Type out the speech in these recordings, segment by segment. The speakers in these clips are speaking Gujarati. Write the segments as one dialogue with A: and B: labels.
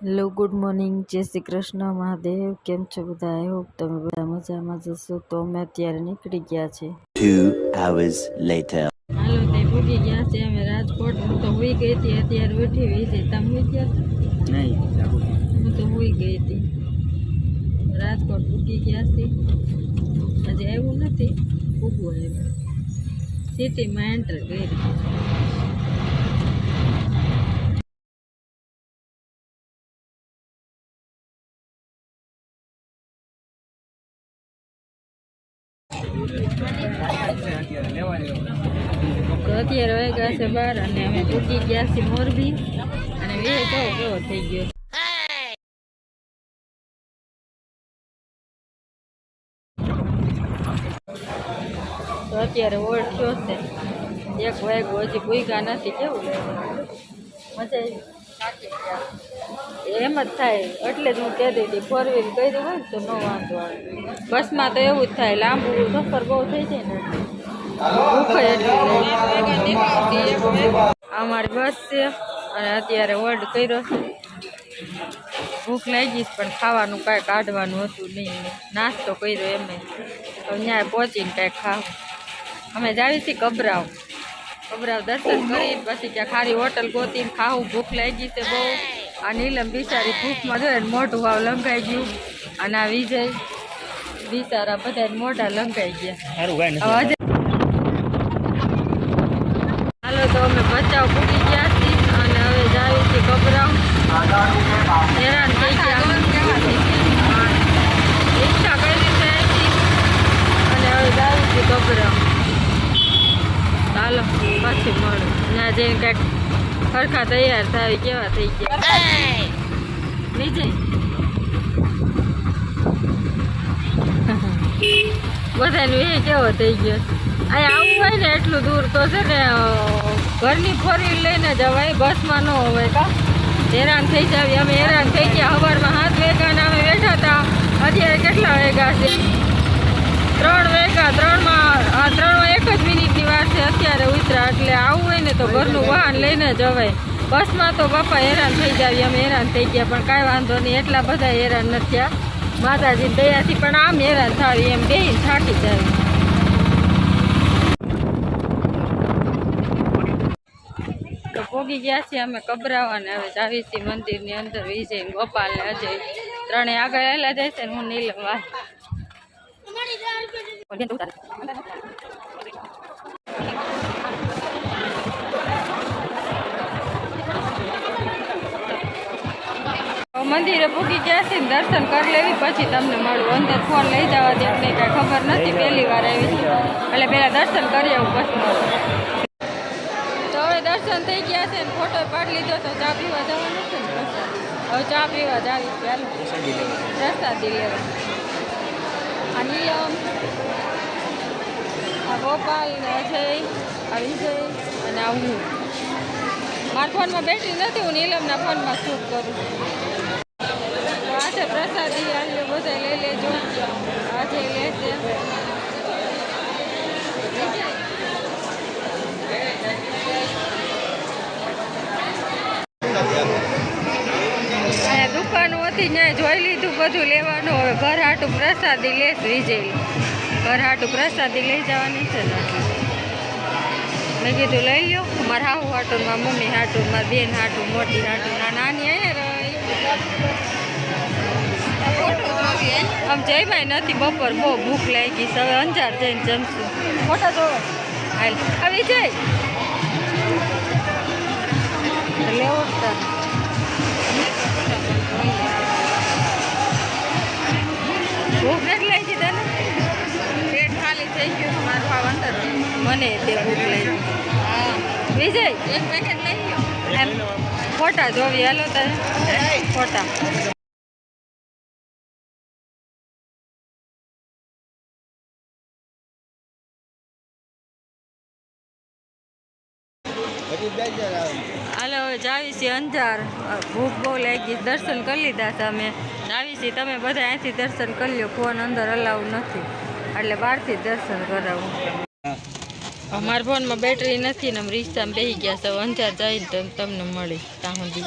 A: હેલો, ગુડ મોર્નિંગ, જય શ્રી કૃષ્ણ મહાદેવ. કેમ છો બધા? આઈ હોપ તમે બધા મજામાં જશો. તો અમે અત્યારે નીકળી ગયા છે
B: 2 hours later.
A: હાલો, તે ભૂગી ગયા છે અમે રાજકોટ. હું તો હોઈ ગઈ હતી, અત્યારે ઉઠી ગઈ છે. તમે હોઈ ગયા? નહીં, હું તો હોઈ ગઈ હતી. રાજકોટ ભૂગી ગયા છે, હજી આવ્યું નથી. ભૂગવું આવ્યું, સિટીમાં એન્ટર કરી. તો અત્યારે વાગ્યા છે 12 અને અમે પૂકી ગયા છીએ મોરબી. અને વે કેવો થઈ ગયો. તો અત્યારે ઓળ થયો છે 1 વાગ્યો, હજી ભૂગ્યા નથી. કેવું લાગે? મજા આવી. એમ જ થાય એટલે જ હું કહેતી હતી 4 વ્હીલ કર્યું હોય ને તો ન વાંધો આવે. બસમાં તો એવું જ થાય, લાંબુ સફર બહુ થઈ જાય ને ભૂખ. અમારી બસ છે અને અત્યારે હોલ્ડ કર્યો છે. ભૂખ લાગી પણ ખાવાનું કાંઈ કાઢવાનું હતું નહીં. નાસ્તો કર્યો એમને. ત્યાં પહોંચીને કાંઈક ખાવું. અમે જાવી છીએ કબરાવ દર્શન કરી પછી ત્યાં ખારી હોટલ ગોતીને ખાવું. ભૂખ લાગી છે બહુ. આ નીલમ બિચારી ભૂખમાં જોઈએ ને મોઢું વાવ લંઘાઈ ગયું. અને આ વિજય બિચારા બધા મોઢા લંઘાઈ ગયા. હાલો, તો અમે બચાવ પૂરી ગયા છીએ અને હવે જાવી છીએ કબરાવ. હેરાન થઈ ગયા, ઈચ્છા કરી છે અને હવે જાવી છીએ કબરાવ. ચાલો પછી મળું. ત્યાં જઈને કાંઈક ખરખા તૈયાર થાય કેવા થઈ ગયા. વિજય બધાને એ કેવો થઈ ગયો. અહીંયા આવવું હોય ને એટલું દૂર તો છે ને ઘરની 4 વ્હીલ લઈને જવાય, બસમાં ન હોય. કા હેરાન થઈ જાવી. અમે હેરાન થઈ ગયા. સવારમાં 7 વાગ્યાને અમે બેઠા હતા. અત્યારે કેટલા વાગ્યા છે? 3 વાગ્યા. 3માં 1 જ મિનિટની વાર છે. અત્યારે ઉતરા. એટલે આવવું હોય ને તો ઘરનું વાહન લઈને જવાય. બસમાં તો બાપા હેરાન થઈ જાવી. અમે હેરાન થઈ ગયા પણ કાંઈ વાંધો નહીં, એટલા બધા હેરાન નથી થયા માતાજીની દયાથી. પણ આમ હેરાન થાવી એમ બેહીને થાકી જાવી. તો પોગી ગયા છીએ અમે કબરાવા ને હવે જાવી છીએ મંદિરની અંદર. વિજય, ગોપાલ ને અજય ત્રણેય આગળ આવેલા જાય છે ને હું નીલમ વા. મંદિરે પૂગી ગયા છે ને દર્શન કરી લેવી પછી તમને મળું. અંદર ફોન લઈ જવા દે એમને કાંઈ ખબર નથી, પહેલી વાર આવી છે એટલે પહેલાં દર્શન કરી આવું પછી મળું. તો હવે દર્શન થઈ ગયા છે ને ફોટો પાડી લીધો તો ચા પીવા જવાનું છે ને પ્રસાદ. હવે ચા પીવા જ આવી છે. હાલો પ્રસાદી લેવા. આ નિયમ, આ ગોપાલ ને અજય, આ વિજય અને આ હું. મારા ફોનમાં બેટરી નથી, હું નીલમના ફોનમાં શૂટ કરું. આજે પ્રસાદી આજે બધા લઈ લેજો. આજે લેશે. અહીંયા દુકાનો હતી ત્યાં જોઈ લીધું બધું લેવાનું. હવે ઘર હાટું પ્રસાદી લેશ. વિજય ઘર હાટું પ્રસાદી લઈ જવાની છે ને મેં કીધું લઈ લો. મારા હાહુ હાટું, મારા મમ્મી હાટું, મારા બેન હાટું, મોટી હાટું, નાની અહીંયા આમ જઈભાઈ નથી. બપોર બહુ ભૂખ લાગી છે. હવે અંજાર જઈને જમશું. મોટા જોવે હાલ આવી જાય લેવો ભૂખ નથી લાગી તને? પેટ ખાલી થઈ ગયું મારું. ભાવ અંદર મને તે ભૂખ લાગી. વિજય એક પેકેટ લઈ ગયો. એમ ફોટા જોવી. હાલો તારે ફોટા. હાલો હવે જાવી છીએ અંજાર. ભૂખ બહુ લાગી. દર્શન કરી લીધા હતા અમે. જાવી છીએ. તમે બધા અહીંથી દર્શન કરી લો. ફોન અંદર અલાઉ નથી એટલે બહારથી દર્શન કરાવું. અમારા ફોનમાં બેટરી નથી ને અમે રિક્ષામાં બેસી ગયા છે અંજાર જઈને તો તમને મળી ત્યાં સુધી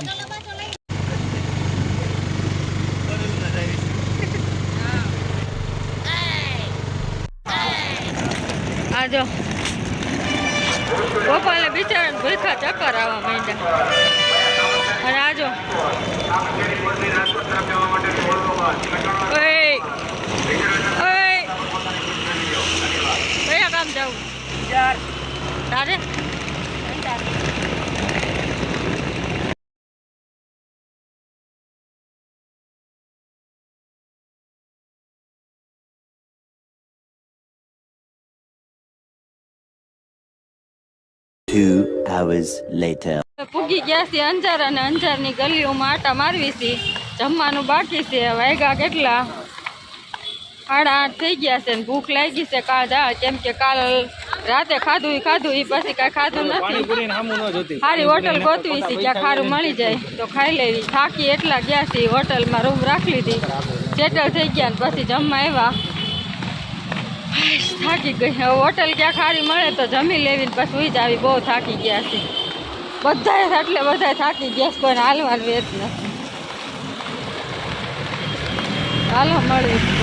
A: આજો ગોપાલને બિચારાને ભૂખા ચક્કર આવવા માંડ્યા અને આજો કયા કામ જવું તારે
B: Two hours later.
A: પૂગી ગયા છે અંજાર અને અંજારની ગલીઓમાં આટા મારવી છે જમવાનું બાકી છે વાગ્યા કેટલા 8:30 થઈ ગયા છે ને ભૂખ લાગી છે કેમ કે કાલ રાતે ખાધું એ પછી કાંઈ ખાધું નથી સારી હોટલ ગોતવી છે ક્યાં ખારું મળી જાય તો ખાઈ લેવી થાકી એટલા ગયા છે હોટલમાં રૂમ રાખી લીધી સેટલ થઈ ગયા ને પછી જમવા આવ્યા થાકી ગઈ હવે હોટલ ક્યાં ખારી મળે તો જમી લેવી પછી સુઈ જ આવી બહુ થાકી ગયા છે બધા એટલે બધા થાકી ગયા છે કોઈને હાલવાનું વેત નથી હાલો મળ્યું